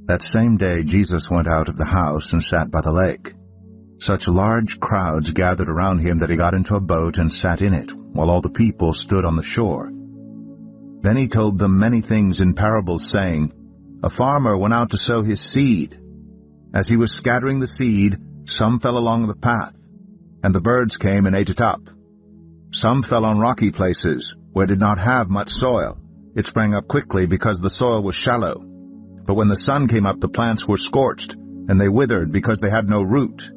That same day Jesus went out of the house and sat by the lake. Such large crowds gathered around him that he got into a boat and sat in it, while all the people stood on the shore. Then he told them many things in parables, saying, A farmer went out to sow his seed. As he was scattering the seed, some fell along the path, and the birds came and ate it up. Some fell on rocky places, where it did not have much soil. It sprang up quickly because the soil was shallow. But when the sun came up, the plants were scorched, and they withered because they had no root.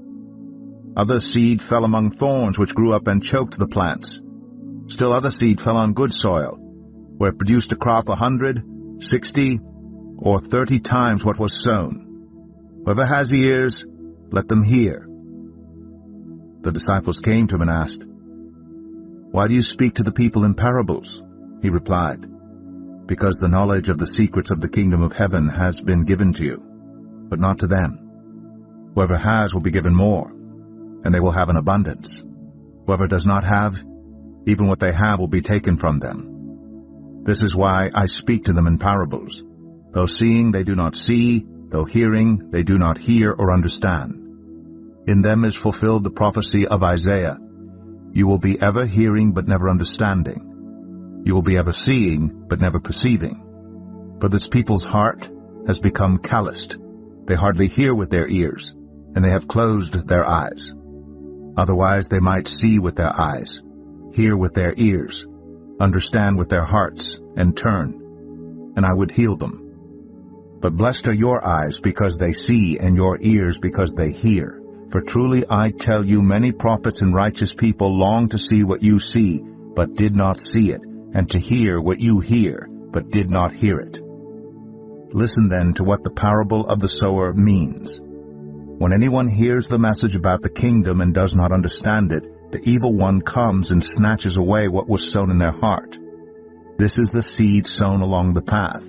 Other seed fell among thorns, which grew up and choked the plants. Still other seed fell on good soil, where it produced a crop 100, 60, or 30 times what was sown. Whoever has ears, let them hear. The disciples came to him and asked, Why do you speak to the people in parables? He replied, Because the knowledge of the secrets of the kingdom of heaven has been given to you, but not to them. Whoever has will be given more, and they will have an abundance. Whoever does not have, even what they have will be taken from them. This is why I speak to them in parables. Though seeing they do not see, though hearing they do not hear or understand. In them is fulfilled the prophecy of Isaiah. You will be ever hearing but never understanding. You will be ever seeing but never perceiving. For this people's heart has become calloused. They hardly hear with their ears, and they have closed their eyes. Otherwise they might see with their eyes, hear with their ears, understand with their hearts, and turn, and I would heal them. But blessed are your eyes because they see, and your ears because they hear. For truly I tell you, many prophets and righteous people long to see what you see, but did not see it, and to hear what you hear, but did not hear it. Listen then to what the parable of the sower means. When anyone hears the message about the kingdom and does not understand it, the evil one comes and snatches away what was sown in their heart. This is the seed sown along the path.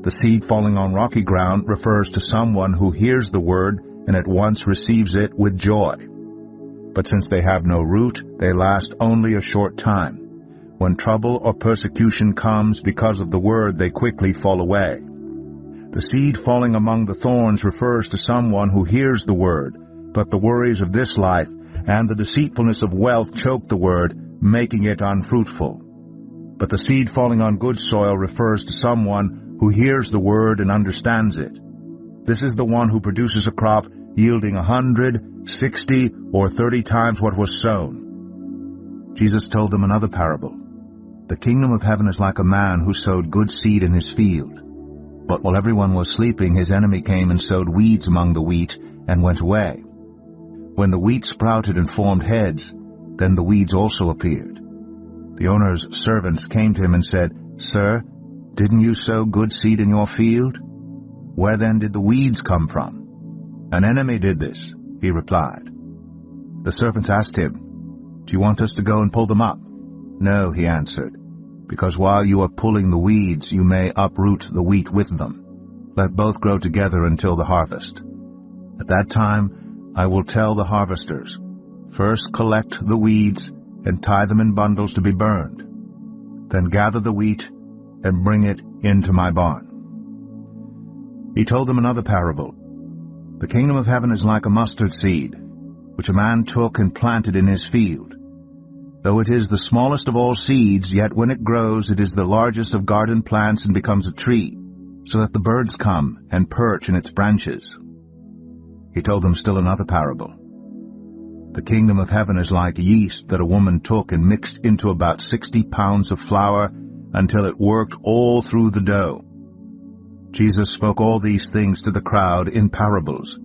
The seed falling on rocky ground refers to someone who hears the word and at once receives it with joy. But since they have no root, they last only a short time. When trouble or persecution comes because of the word, they quickly fall away. The seed falling among the thorns refers to someone who hears the word, but the worries of this life and the deceitfulness of wealth choke the word, making it unfruitful. But the seed falling on good soil refers to someone who hears the word and understands it. This is the one who produces a crop yielding 100, 60, or 30 times what was sown. Jesus told them another parable. The kingdom of heaven is like a man who sowed good seed in his field. But while everyone was sleeping, his enemy came and sowed weeds among the wheat and went away. When the wheat sprouted and formed heads, then the weeds also appeared. The owner's servants came to him and said, Sir, didn't you sow good seed in your field? Where then did the weeds come from? An enemy did this, he replied. The servants asked him, Do you want us to go and pull them up? No, he answered, because while you are pulling the weeds, you may uproot the wheat with them. Let both grow together until the harvest. At that time I will tell the harvesters, First collect the weeds and tie them in bundles to be burned. Then gather the wheat and bring it into my barn. He told them another parable. The kingdom of heaven is like a mustard seed, which a man took and planted in his field. Though it is the smallest of all seeds, yet when it grows it is the largest of garden plants and becomes a tree, so that the birds come and perch in its branches. He told them still another parable. The kingdom of heaven is like yeast that a woman took and mixed into about 60 pounds of flour until it worked all through the dough. Jesus spoke all these things to the crowd in parables.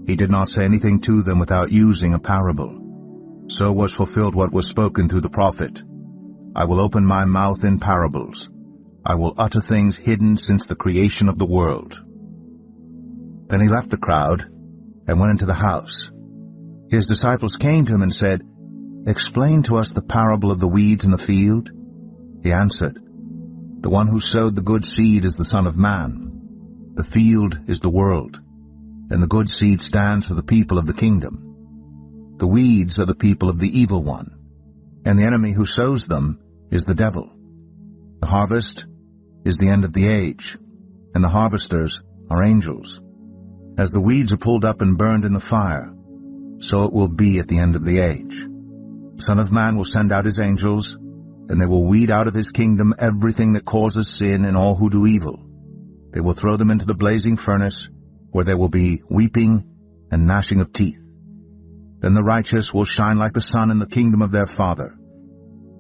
He did not say anything to them without using a parable. So was fulfilled what was spoken through the prophet. I will open my mouth in parables. I will utter things hidden since the creation of the world. Then he left the crowd and went into the house. His disciples came to him and said, Explain to us the parable of the weeds in the field. He answered, The one who sowed the good seed is the Son of Man. The field is the world, and the good seed stands for the people of the kingdom. The weeds are the people of the evil one, and the enemy who sows them is the devil. The harvest is the end of the age, and the harvesters are angels. As the weeds are pulled up and burned in the fire, so it will be at the end of the age. The Son of Man will send out his angels, and they will weed out of his kingdom everything that causes sin and all who do evil. They will throw them into the blazing furnace, where there will be weeping and gnashing of teeth. Then the righteous will shine like the sun in the kingdom of their Father.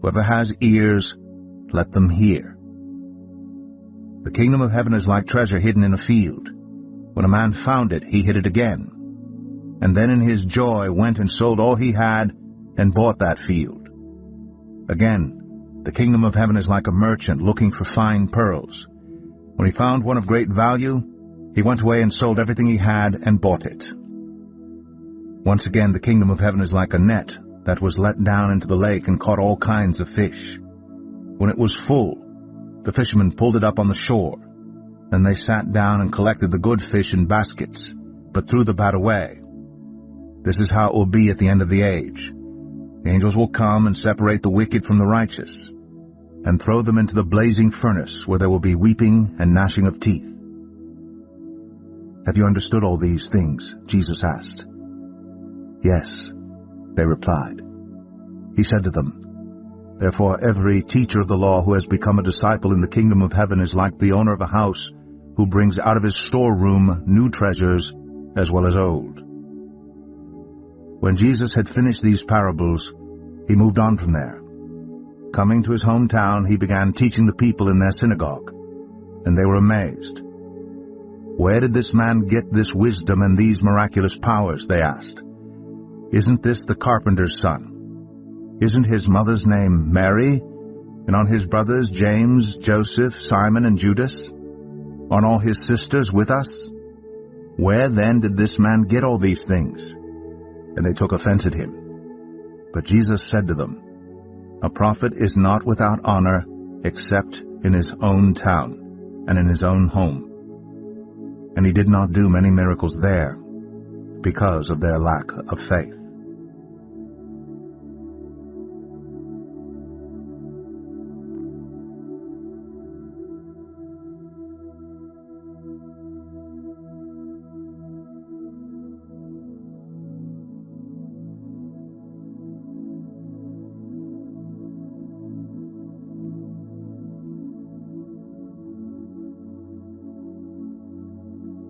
Whoever has ears, let them hear. The kingdom of heaven is like treasure hidden in a field. When a man found it, he hid it again, and then in his joy went and sold all he had and bought that field. Again, the kingdom of heaven is like a merchant looking for fine pearls. When he found one of great value, he went away and sold everything he had and bought it. Once again, the kingdom of heaven is like a net that was let down into the lake and caught all kinds of fish. When it was full, the fishermen pulled it up on the shore. Then they sat down and collected the good fish in baskets, but threw the bad away. This is how it will be at the end of the age. The angels will come and separate the wicked from the righteous, and throw them into the blazing furnace, where there will be weeping and gnashing of teeth. Have you understood all these things? Jesus asked. Yes, they replied. He said to them, Therefore every teacher of the law who has become a disciple in the kingdom of heaven is like the owner of a house who brings out of his storeroom new treasures as well as old. When Jesus had finished these parables, he moved on from there. Coming to his hometown, he began teaching the people in their synagogue, and they were amazed. Where did this man get this wisdom and these miraculous powers? They asked. Isn't this the carpenter's son? Isn't his mother's name Mary? And aren't his brothers James, Joseph, Simon, and Judas? Aren't all his sisters with us? Where then did this man get all these things? And they took offense at him. But Jesus said to them, A prophet is not without honor except in his own town and in his own home. And he did not do many miracles there because of their lack of faith.